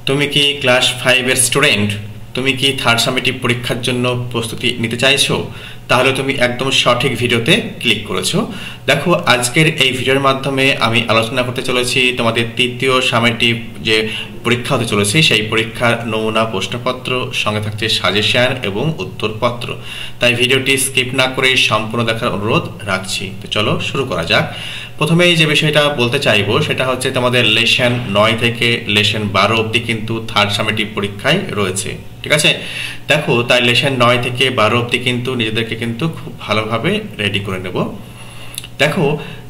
তুমি কি ক্লাস 5 এর স্টুডেন্ট? তুমি কি থার্ড সামেটিভ পরীক্ষার জন্য প্রস্তুতি নিতে চাইছো? তাহলে তুমি একদম সঠিক ভিডিওতে ক্লিক করেছো। দেখো, আজকের এই ভিডিওর মাধ্যমে আমি আলোচনা করতে চলেছি তোমাদের তৃতীয় সামেটিভ যে পরীক্ষা হতে চলেছে সেই পরীক্ষার নমুনা প্রশ্নপত্র, সঙ্গে থাকছে সাজেশন এবং উত্তরপত্র। তাই ভিডিওটি স্কিপ না করে সম্পূর্ণ দেখার অনুরোধ রাখছি। তো চলো শুরু করা যাক। প্রথমেই যে বিষয়টা বলতে চাইবো সেটা হচ্ছে তোমাদের লেসন 9 থেকে লেসন 12 অবধি কিন্তু থার্ড সামেটিভ পরীক্ষায় রয়েছে, ঠিক আছে? দেখো, তাই লেসন 9 থেকে 12 অবধি কিন্তু নিজেদেরকে কিন্তু খুব ভালোভাবে রেডি করে নেব। দেখো,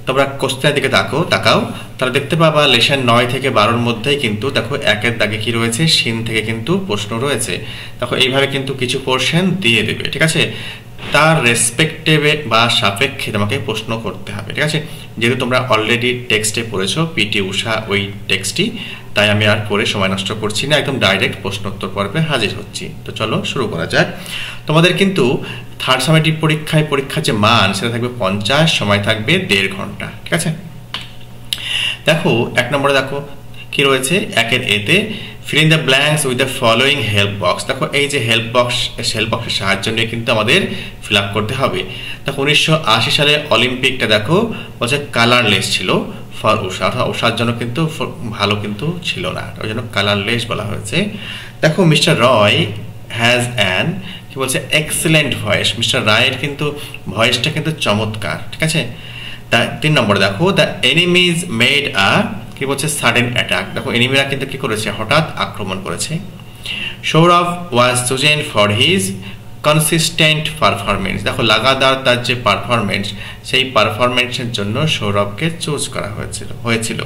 তোমরা কোশ্চেনের দিকে তাকাও, তাহলে দেখতে পাবা লেসন 9 থেকে 12-র মধ্যেই কিন্তু দেখো একের দাগে কি রয়েছে, সিন থেকে কিন্তু প্রশ্ন রয়েছে। দেখো, এইভাবে কিন্তু কিছু পোর্শন দিয়ে দেবে, ঠিক আছে? তার রেসপেক্টিভে বা সাপেক্ষে তোমাকে প্রশ্ন করতে হবে, ঠিক আছে? যেহেতু তোমরা অলরেডি টেক্সটে পড়েছো, পিটি ঊষা ওই টেক্সটটি, তাই আমি আর পড়ে সময় নষ্ট করছি না, একদম ডাইরেক্ট প্রশ্নোত্তর পর্বে হাজির হচ্ছি। তো চলো শুরু করা যাক। তোমাদের কিন্তু থার্ড সামেটিভ পরীক্ষার যে মান সেটা থাকবে 50, সময় থাকবে 1.5 ঘন্টা, ঠিক আছে? দেখো, 1 নম্বরে দেখো কি রয়েছে, একের এতে fill in the blanks with the following help box। দেখো, এই যে হেল্প বক্সের সাহায্য নিয়ে কিন্তু আমাদের ফিল আপ করতে হবে। দেখো, 1980 সালে অলিম্পিকটা দেখো বলছে কালারলেস ছিল ফর ঊষা, অর্থাৎ ঊষার জন্য কিন্তু ভালো কিন্তু ছিল না, ওই জন্য কালারলেস বলা হয়েছে। দেখো, মিস্টার রয় হ্যাজ অ্যান কি বলছে এক্সেলেন্ট ভয়েস। মিস্টার রায়ের কিন্তু ভয়েসটা কিন্তু চমৎকার, ঠিক আছে? 3 নম্বরে দেখো, দ্য এনিমিজ মেড আ কি বলছে সাডেন অ্যাটাক। দেখো, এনিমিরা কিন্তু কি করেছে, হঠাৎ আক্রমণ করেছে। Sourav was chosen for his consistent performance. দেখো, লাগাতার তার যে পারফরমেন্স, সেই পারফরমেন্সের জন্য সৌরভকে চুজ করা হয়েছিল।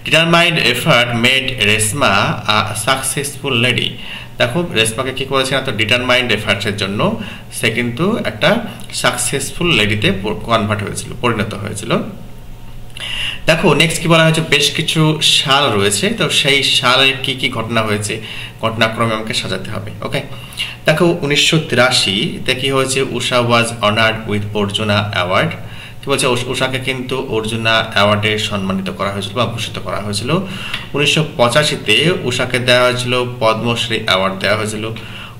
ডিটারমাইন্ড এফার্ট মেড রেশমা আ সাকসেসফুল লেডি। দেখো, রেশমাকে কি করেছে না, তো ডিটারমাইন্ড এফার্টসের জন্য সে কিন্তু একটা সাকসেসফুল লেডিতে পরিণত হয়েছিল। দেখো, নেক্সট কি বলা হয়েছে, বেশ কিছু সাল রয়েছে, তো সেই সালে কি কি ঘটনা হয়েছে ঘটনাক্রমে আমাকে সাজাতে হবে। ওকে, দেখো 1983-তে কি হয়েছে, Usha was honoured with Arjuna award. কি বলছে, ঊষাকে কিন্তু অর্জুনা অ্যাওয়ার্ডে সম্মানিত করা হয়েছিল বা ভূষিত করা হয়েছিল। 1985-তে ঊষাকে দেওয়া হয়েছিল পদ্মশ্রী অ্যাওয়ার্ড দেওয়া হয়েছিল।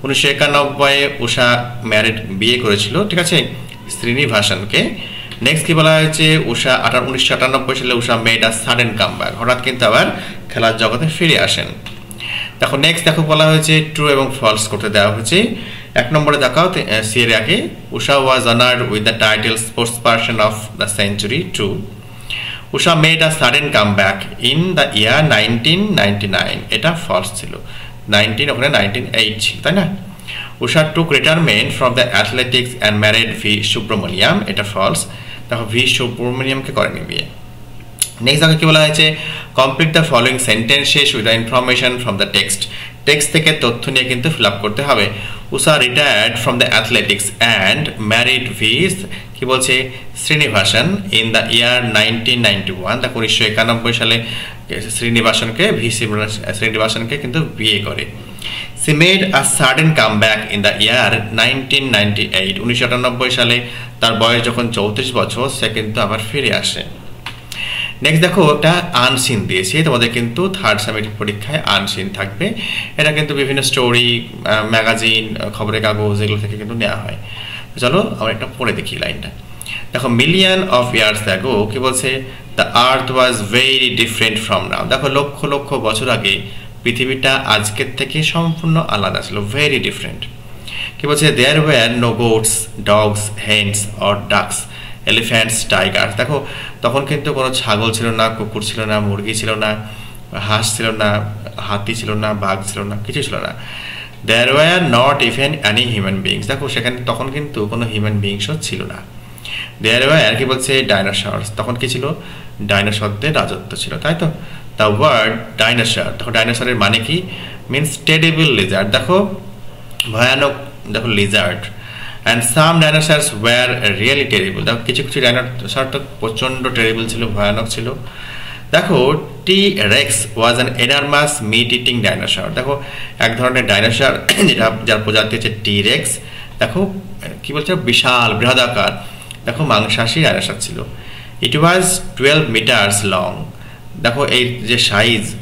1991-এ ঊষা বিয়ে করেছিল, ঠিক আছে, শ্রীনিবাসনকে। নেক্সট কি বলা হয়েছে, 1998 সালে Usha made a sudden comeback, হঠাৎ কিন্তু আবার খেলার জগতে ফিরে আসেন। দেখো, নেক্সট দেখো বলা হয়েছে ট্রু এবং ফলস করতে দেওয়া হয়েছে। 1 নম্বরে দেখাও, সিরিয়াকে Usha was honoured with the title sports person of the century, true. Usha made a sudden comeback in the year 1999, এটা ফলস ছিল। 19 ওখানে 1908 ছিল, তাই না? Usha took retirement from the athletics and married V Subramaniam, এটা ফলস। দেখো, ভি সুব্রমণিয়ামকে করেনি বিয়ে। নেক্সট দেখো কি বলা হয়েছে, complete the following sentences with the information from the text. Text থেকে তথ্য নিয়ে কিন্তু ফিল আপ করতে হবে। Usha retired from the athletics and married V কি বলছে শ্রীনিবাসন ইন দ্য ইয়ার 1991। দেখো, 1991 সালে শ্রীনিবাসনকে কিন্তু বিয়ে করে। She made a sudden comeback in the year 1998। 1998 সালে তার বয়স যখন 34 বছর, সে কিন্তু আবার ফিরে আসে। নেক্সট দেখো, একটা আনসিন দিয়েছে তোমাদের কিন্তু থার্ড সামেটিভ পরীক্ষায় আনসিন থাকবে। এটা কিন্তু বিভিন্ন স্টোরি, ম্যাগাজিন, খবরের কাগজ, এগুলো থেকে কিন্তু নেওয়া হয়। চলো আমরা একটা পড়ে দেখি লাইনটা। দেখো, মিলিয়ন অফ ইয়ার্স অ্যাগো কি বলছে, the earth was very different from now. দেখো, লক্ষ লক্ষ বছর আগে পৃথিবীটা আজকের থেকে সম্পূর্ণ আলাদা ছিল, ভেরি ডিফারেন্ট। কি বলছে, there were no goats, dogs, hens or ducks, elephants, tigers. দেখো, তখন কিন্তু কোনো ছাগল ছিল না, কুকুর ছিল না, মুরগি ছিল না, হাঁস ছিল না, হাতি ছিল না, বাঘ ছিল না, কিছু ছিল না। There were not even any human beings. দেখো, সেখানে তখন কিন্তু কোনো হিউম্যান বিংসও ছিল না। দেয়ার ওয়্যার কি বলছে, ডাইনোসরস। তখন কি ছিল, ডাইনোসরদের রাজত্ব ছিল, তাই তো? দ্য ওয়ার্ড ডাইনোসর, দেখো ডাইনোসরের মানে কি, মিনস টেরিবল লিজার্ড। দেখো, ভয়ানক, দেখো lizard. And some dinosaurs were really terrible. দেখো, কিছু কিছু ডাইনোসর তো প্রচণ্ড টেরিবল ছিল, ভয়ানক ছিল। দেখো, T rex was an enormous meat eating dinosaur. দেখো, এক ধরনের ডাইনোসর যার প্রজাতি হচ্ছে টি রেক্স। দেখো, কি বলছে, বিশাল বৃহদাকার, দেখো মাংসাশী ডাইনোসর ছিল। It was 12 metres long. দেখো এই যে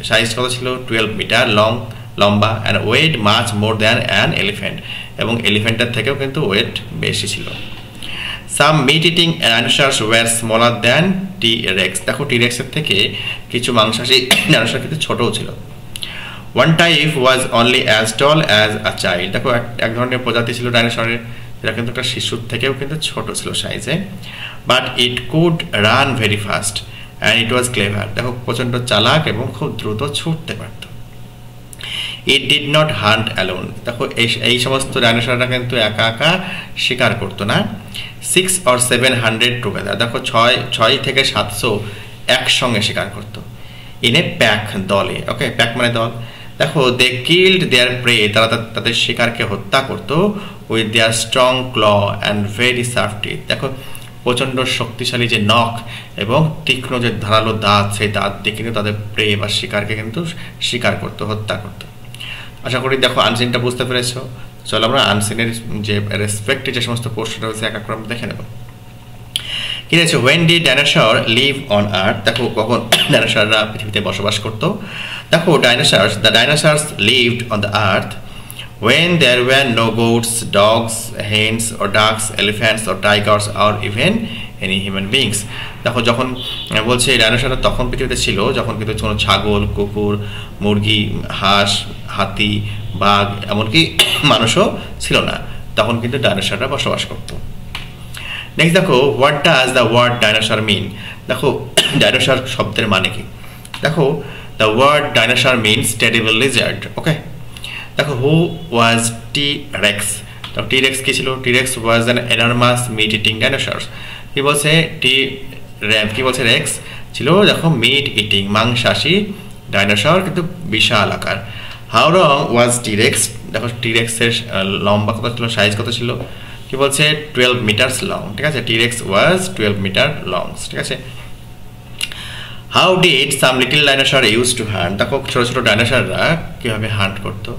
সাইজ কত ছিল 12 মিটার লম্বা and weight much more than an elephant, এবং এলিফ্যান্টের থেকেও কিন্তু ওয়েট বেশি ছিল। Some meat eating dinosaurs were smaller than T rex, দেখো টি-রেক্সের থেকে কিছু মাংসাশী ডাইনোসর কিন্তু ছোটও ছিল। One type was only as tall as a child, দেখো এক ধরনের প্রজাতি ছিল ডাইনোসরের যেটা কিন্তু একটা শিশুর থেকেও কিন্তু ছোট ছিল সাইজে। But it could run very fast and it was clever, দেখো প্রচণ্ড চালাক এবং খুব দ্রুত ছুটতে পারত। It did not hunt alone, দেখো এই সমস্ত ডাইনোসররা কিন্তু একা একা শিকার করতো না। 6 or 700 টুগেদার, দেখো 6 থেকে 700 একসঙ্গে শিকার করতো। ইন এ প্যাক, দলে, ওকে প্যাক মানে দল। দেখো দে কিল্ড দেয়ার প্রে, তারা তাদের শিকারকে হত্যা করতো with their strong claw and very sharp teeth, দেখো প্রচণ্ড শক্তিশালী যে নখ এবং তীক্ষ্ণ যে ধারালো দাঁত, সেই দাঁত দিয়ে কিন্তু তাদের প্রে বা শিকারকে কিন্তু শিকার করতো, হত্যা করতো। আশা করি দেখো আনসিনটা বুঝতে পেরেছো। চলো আমরা আনসিনের যে রেসপেক্টে যে সমস্ত প্রশ্ন রয়েছে এক এক করে দেখে নেব। কি রয়েছে, when did dinosaur live on earth, দেখো কখন ডাইনোসররা পৃথিবীতে বসবাস করতো। দেখো the dinosaurs lived on the earth when there were no goats, dogs, hens or ducks, elephants or tigers or even any human beings, দেখো যখন বলছে ডাইনোসররা তখন পৃথিবীতে ছিল যখন কিন্তু কোনো ছাগল, কুকুর, মুরগি, হাঁস, হাতি, বাঘ এমনকি মানুষও ছিল না, তখন কিন্তু ডাইনোসররা বসবাস করতো। নেক্সট দেখো, what does the word dinosaur mean, দেখো ডাইনোসর শব্দের মানে কি। দেখো the word dinosaur means terrible lizard, okay. দেখো হু ওয়াজ টি-রেক্স, তো টি-রেক্স কি ছিল, T rex was an enormous meat eating dinosaur, কি বলছে কি বলছে রেক্স ছিল দেখো মিট ইটিং মাংসাশী ডাইনোসর, কিন্তু বিশাল আকার। হাউ লং ওয়াজ টি-রেক্স, দেখো টি-রেক্সের লম্বা কত ছিল, সাইজ কত ছিল, কি বলছে 12 মিটার্স লং, ঠিক আছে। টি-রেক্স ওয়াজ 12 মিটার লং, ঠিক আছে। How did some little dinosaur use to hunt, দেখো ছোট ছোট ডাইনোসররা কীভাবে হান্ট করতো।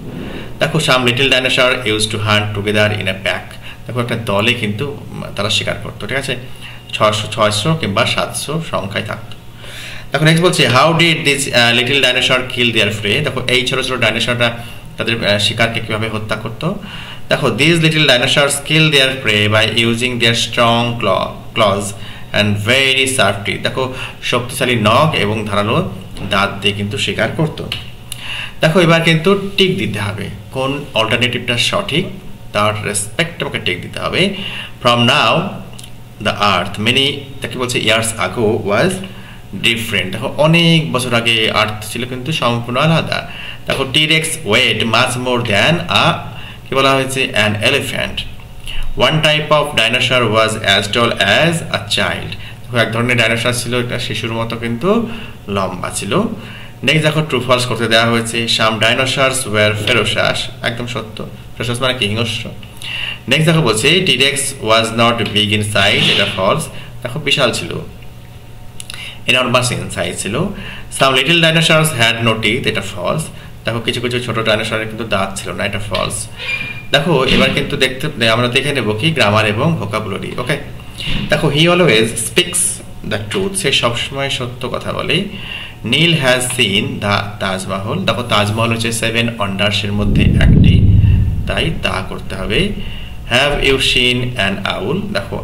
দেখো some little dinosaur use to hunt together in a pack, দেখো একটা দলে কিন্তু তারা শিকার করতো, ঠিক আছে। 600 কিংবা 700 সংখ্যায় থাকতো। দেখো নেক্সট বলছে, how did this little dinosaur kill their prey, দেখো এই ছোট ছোট ডাইনোসররা তাদের শিকারকে কীভাবে হত্যা করতো। দেখো this little dinosaurs kill their prey by using their strong claws and very sharp teeth, দেখো শক্তিশালী নখ এবং ধারালো দাঁত দিয়ে কিন্তু শিকার করতো। দেখো এবার কিন্তু টিক দিতে হবে, কোন অল্টারনেটিভটা সঠিক তার রেসপেক্ট আমাকে টিক দিতে হবে। From now the earth many, তাকে বলছে ইয়ার্স আগো ওয়াজ ডিফারেন্ট, দেখো অনেক বছর আগে আর্থ ছিল কিন্তু সম্পূর্ণ আলাদা। দেখো T rex weight much more than কি বলা হয়েছে an elephant. One type of dinosaur was as tall as a child, দেখো এক ধরনের ডাইনোসর ছিল এটা শিশুর মতো কিন্তু লম্বা ছিল। নেক্সট দেখো ট্রু ফলস করতে দেওয়া হয়েছে, সাম ডাইনোসরস ওয়ার ফেরোসাস, একদম সত্য, ফেরোসাস মানে কি হিংস্র। নেক্সট দেখো বলছে T rex was not big in size, এটা ফলস, দেখো বিশাল ছিল, এনরমাস ইন সাইজ ছিল। Some little dinosaurs had no teeth, এটা ফলস, দেখো কিছু কিছু ছোট ডাইনোসরের কিন্তু দাঁত ছিল না, এটা ফলস। দেখো এবার কিন্তু আমরা দেখে নেব কি গ্রামার এবং ভোকাবুলারি, ওকে। দেখো he always speaks the truth, সে সবসময় সত্য কথা বলে। Neil has seen the Taj Mahal, দেখো তাজমহল হচ্ছে 7 ওয়ান্ডার্সের মধ্যে একটি, তাই তা করতে হবে। Have you seen an owl, দেখো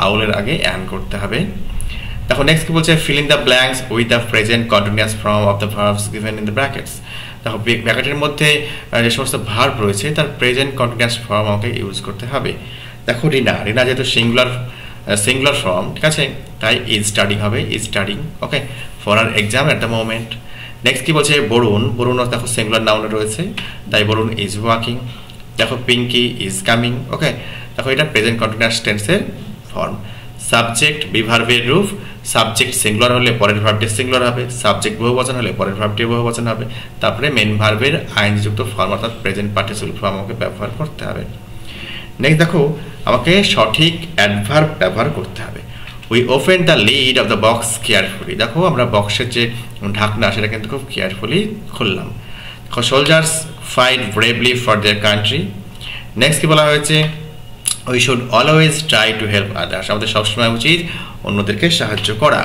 আউলের আগে অ্যান করতে হবে। দেখো নেক্সট কি বলছে, fill in the blanks with the present continuous form of the verbs given in the brackets, দেখো ব্র্যাকেটের মধ্যে যে সমস্ত ভার্ব রয়েছে তার প্রেজেন্ট কন্টিনিউয়াস ফর্ম আমাকে ইউজ করতে হবে। দেখো রিনা যেহেতু সিঙ্গুলার ফর্ম, ঠিক আছে, তাই ইজ স্টাডিং হবে, is studying, okay, for our exam at the moment. Next কি বলছে, বরুণ দেখো সিঙ্গুলার নাউনে রয়েছে, তাই বরুণ ইজ ওয়াকিং। দেখো পিঙ্কি ইজ কামিং, ওকে, দেখো এটা প্রেজেন্ট কন্টিনিউয়াস টেন্সের ফর্ম। সাবজেক্ট বিভার্বের রূপ, সাবজেক্ট সিঙ্গুলার হলে পরের ভার্বটি সিঙ্গুলার হবে, সাবজেক্ট বহুবচন হলে পরের ভার্বটি বহুবচন হবে, তারপরে মেন ভার্বের আইনযুক্ত ফর্ম অর্থাৎ প্রেজেন্ট পার্টিসিপল ফর্ম আমাকে ব্যবহার করতে হবে। নেক্সট দেখো আমাকে সঠিক অ্যাডভার্ব ব্যবহার করতে হবে। We open the lead of the box carefully, দেখো আমরা বক্সের যে ঢাকনা সেটা কিন্তু খুব কেয়ারফুলি খুললাম। দেখো soldiers fight bravely for their country. Next কি বলা হয়েছে, we should always try to help others, আমাদের সবসময় উচিত অন্যদেরকে সাহায্য করা।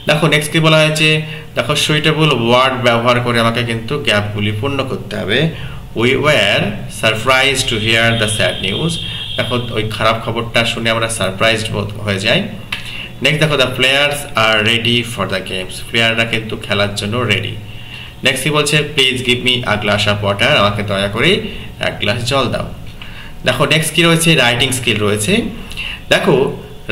দেখো নেক্সট কি বলা হয়েছে, দেখো সুইটেবল ওয়ার্ড ব্যবহার করে আমাকে কিন্তু গ্যাপগুলি পূর্ণ করতে হবে। We were surprise to here the sad news, দেখো ওই খারাপ খবরটা শুনে আমরা সারপ্রাইজড হয়ে যাই। নেক্সট দেখো the players are ready for the games, প্লেয়াররা কিন্তু খেলার জন্য রেডি। নেক্সট কি বলছে, please give me a glass of water, আমাকে দয়া করে এক গ্লাস জল দাও। দেখো নেক্সট কি রয়েছে, রাইটিং স্কিল রয়েছে। দেখো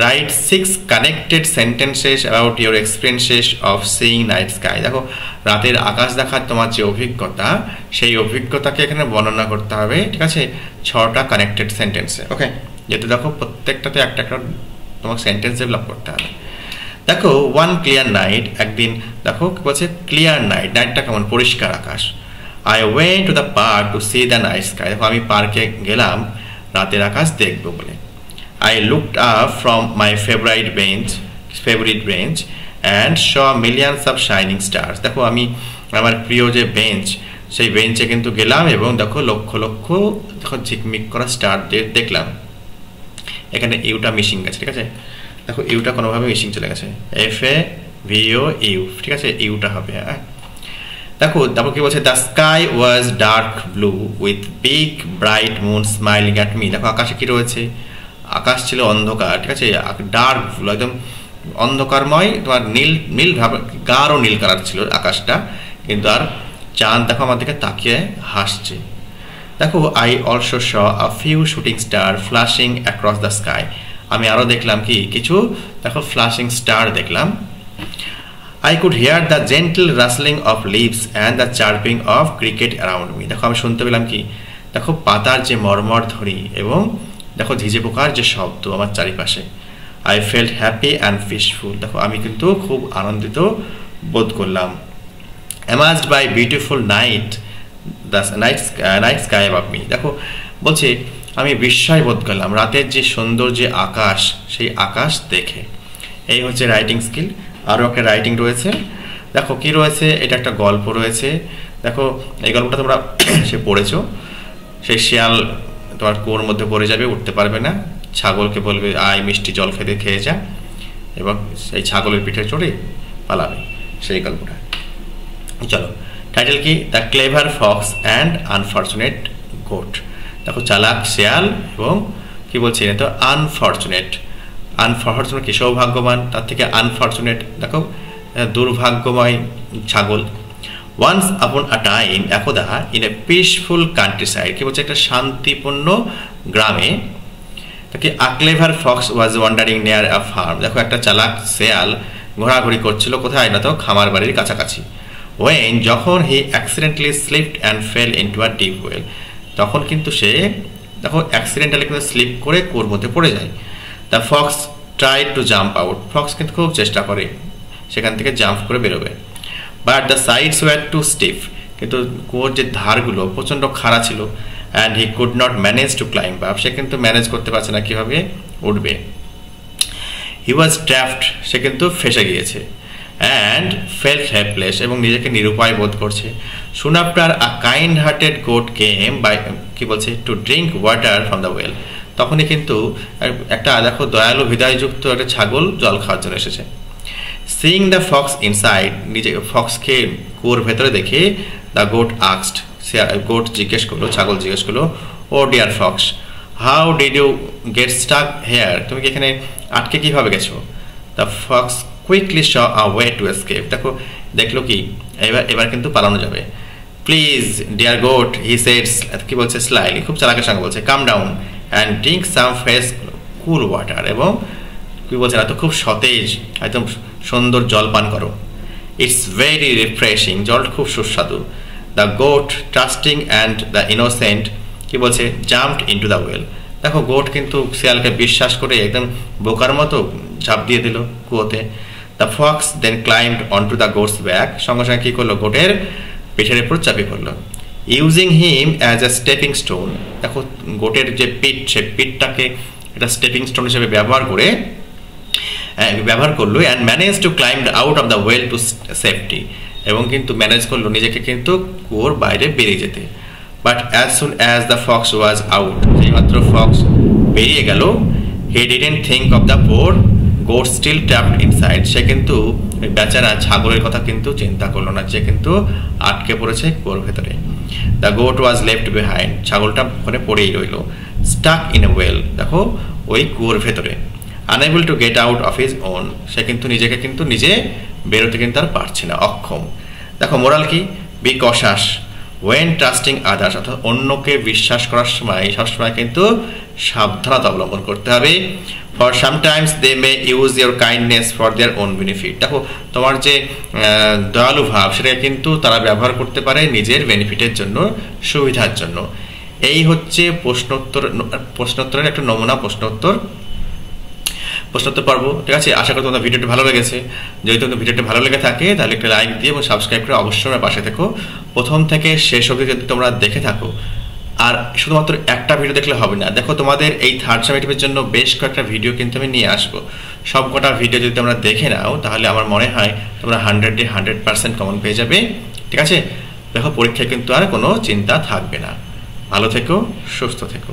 right 6 connected sentences about your experiences of seeing night sky. দেখো রাতের আকাশ দেখার তোমার যে অভিজ্ঞতা, সেই অভিজ্ঞতাকে এখানে বর্ণনা করতে হবে, ঠিক আছে, 6টা কানেক্টেড সেন্টেন্সে। ওকে, যেহেতু দেখো প্রত্যেকটাতে একটা একটা তোমার সেন্টেন্স ডেভেলপ করতে হবে। দেখো ওয়ান ক্লিয়ার নাইট, একদিন দেখো কি বলছে, ক্লিয়ার নাইট, নাইটটা কেমন, পরিষ্কার আকাশ। I went to the park to see the night sky, দেখো আমি পার্কে গেলাম রাতের আকাশ দেখবো বলে। I looked up from my favorite bench and saw millions of shining stars, দেখো আমি আমার প্রিয় যে বেঞ্চ, সেই বেঞ্চে কিন্তু গেলাম এবং দেখো লক্ষ লক্ষ দেখো ঝিকমিক করা স্টার দেখলাম। এখানে ইউটা মিসিং গেছে, ঠিক আছে, দেখো ইউটা কোনোভাবে মিসিং চলে গেছে, FAVOU, ঠিক আছে, ইউটা হবে। হ্যাঁ দেখো তারপর কি বলছে, the sky was dark blue with big bright moon smiling at me, দেখো আকাশে কি রয়েছে, আকাশ ছিল অন্ধকার, ঠিক আছে, ডার্ক ব্লু, একদম অন্ধকারময়, তোমার নীল নীল ভাব, গাঢ় নীল কালার ছিল আকাশটা, কিন্তু আর চাঁদ দেখো আমার দিকে তাকিয়ে হাসছে। দেখো I also saw a few shooting star flashing across the sky, আমি আরও দেখলাম কি কিছু দেখো ফ্ল্যাশিং স্টার দেখলাম। I could hear the gentle rustling of leaves and the chirping of cricket around me, দেখো আমি শুনতে পেলাম কি, দেখো পাতার যে মর্মর ধ্বনি এবং দেখো ঝিঝে পোকার যে শব্দ আমার চারিপাশে। I felt happy and peaceful, দেখো আমি কিন্তু খুব আনন্দিত বোধ করলাম। Amazed by beautiful night the night sky above me, দেখো বলছে আমি বিস্ময় বোধ করলাম রাতের যে সুন্দর যে আকাশ, সেই আকাশ দেখে। এই হচ্ছে রাইটিং স্কিল। আরও একটা রাইটিং রয়েছে, দেখো কি রয়েছে, এটা একটা গল্প রয়েছে। দেখো এই গল্পটা তোমরা সে পড়েছো, সেই শিয়াল তোমার কুয়োর মধ্যে পড়ে যাবে, উঠতে পারবে না, ছাগলকে বলবে আয় মিষ্টি জল খেয়ে যা, এবং সেই ছাগলের পিঠে চড়ে পালাবে, সেই গল্পটা। চলো টাইটেল কি, the clever Fox and unfortunate goat, দেখো চালাক শেয়াল এবং কি বলছে তো আনফর্চুনেট কি সৌভাগ্যবান, তার থেকে আনফর্চুনেট দেখো দুর্ভাগ্যময় ছাগল। ওয়ান্স আপন আ টাইম, একদা in a peaceful countryside, কি বলছে একটা শান্তিপূর্ণ গ্রামে, তাকে a clever fox was wandering near a farm, দেখো একটা চালাক শেয়াল ঘোরাঘুরি করছিল কোথায় না তো খামার বাড়ির কাছাকাছি। ওয়েন, যখন he accidentally slipped and fell into a deep well, তখন কিন্তু সে দেখো অ্যাক্সিডেন্টালি কিন্তু স্লিপ করে কুয়োর মধ্যে পড়ে যায়। The fox tried to jump out, fox কিন্তু খুব চেষ্টা করে সেখান থেকে জাম্প করে বেরোবে। But the sides were too stiff, কিন্তু কুয়োর যে ধারগুলো প্রচণ্ড খাড়া ছিল। And he could not manage to climb up, সে কিন্তু ম্যানেজ করতে পারছে না কীভাবে উঠবে। হি ওয়াজ ট্র্যাপড, সে কিন্তু ফেসে গিয়েছে। অ্যান্ড ফেল্ট হেল্পলেস, এবং নিজেকে নিরুপায় বোধ করছে। Soon after a kind hearted goat came by, কি বলছে, to drink water from the well, তখনই কিন্তু একটা দেখো দয়ালু হৃদয়যুক্ত একটা ছাগল জল খাওয়ার জন্য এসেছে। সিইং দ্য ফক্স ইনসাইড, নিজে ফক্সকে কুয়োর ভেতরে দেখে দ্য গোট আস্কড, গোট জিজ্ঞেস করলো, ছাগল জিজ্ঞেস করলো, oh dear fox how did you get stuck here, তুমি কি এখানে আটকে কীভাবে গেছো। The fox quickly saw a way to escape, দেখলো কি এবার কিন্তু পালানো যাবে। Please dear goat he said, কি বলছে স্লাইলি, খুব চালাকের সঙ্গে বলছে, come down and drink some fresh cool water, এবং কি বলছে এত খুব সতেজ একদম সুন্দর জল পান করো। ইটস ভেরি রিফ্রেশিং, জল খুব সুস্বাদু। The goat trusting and the innocent, কি বলছে, জাম্পড ইনটু দ্য ওয়েল, দেখো গোট কিন্তু শিয়ালকে বিশ্বাস করে একদম বোকার মতো ঝাঁপ দিয়ে দিল কুয়োতে। The fox then climbed on to the goat's back, সঙ্গে সঙ্গে কী করলো, গোটের পিঠের উপর চাপিয়ে পড়লো। Using him as a stepping stone, দেখো গোটের যে পিঠ, সে পিঠটাকে একটা স্টেপিং স্টোন হিসেবে ব্যবহার করলো। And manage to climb out of the well to safety, এবং কিন্তু ম্যানেজ করলো নিজেকে কিন্তু কুয়োর বাইরে বেরিয়ে যেতে। But as soon as the fox was out, যেইমাত্র ফক্স বেরিয়ে গেল, he didn't think of the poor goat still trapped inside, সে কিন্তু বেচারা ছাগলের কথা কিন্তু চিন্তা করলো না, সে কিন্তু আটকে পড়েছে কুয়োর ভেতরে। The goat was left behind, ছাগলটা ওখানে পড়েই রইল। স্টাক ইন এ ওয়েল, দেখো ওই কুয়োর ভেতরে। Unable to get out of his own, সে কিন্তু নিজেকে কিন্তু নিজে বেরোতে কিন্তু আর পারছে না, অক্ষম। দেখো মোরাল কি, be cautious when trusting others, অর্থাৎ অন্যকে বিশ্বাস করার সময় সবসময় কিন্তু সাবধানতা অবলম্বন করতে হবে। For sometimes they may use your kindness for their own benefit, দেখো তোমার যে দয়ালু ভাব সেটা কিন্তু তারা ব্যবহার করতে পারে নিজের বেনিফিটের জন্য, সুবিধার জন্য। এই হচ্ছে প্রশ্নোত্তরের একটা নমুনা প্রশ্নোত্তর পর্ব, ঠিক আছে। আশা করি তোমাদের ভিডিওটি ভালো লেগেছে। যদি তোমাদের ভিডিওটি ভালো লেগে থাকে তাহলে একটা লাইক দিয়ে এবং সাবস্ক্রাইব করে অবশ্যই আমার পাশে থেকো। প্রথম থেকে শেষ অবধি যদি তোমরা দেখে থাকো, আর শুধুমাত্র একটা ভিডিও দেখলে হবে না, দেখো তোমাদের এই থার্ড সামেটিভের জন্য বেশ কয়েকটা ভিডিও কিন্তু আমি নিয়ে আসবো। সব কটা ভিডিও যদি তোমরা দেখে নাও তাহলে আমার মনে হয় তোমরা 100% কমন পেয়ে যাবে, ঠিক আছে। দেখো পরীক্ষায় কিন্তু আর কোনো চিন্তা থাকবে না। ভালো থেকো, সুস্থ থেকো।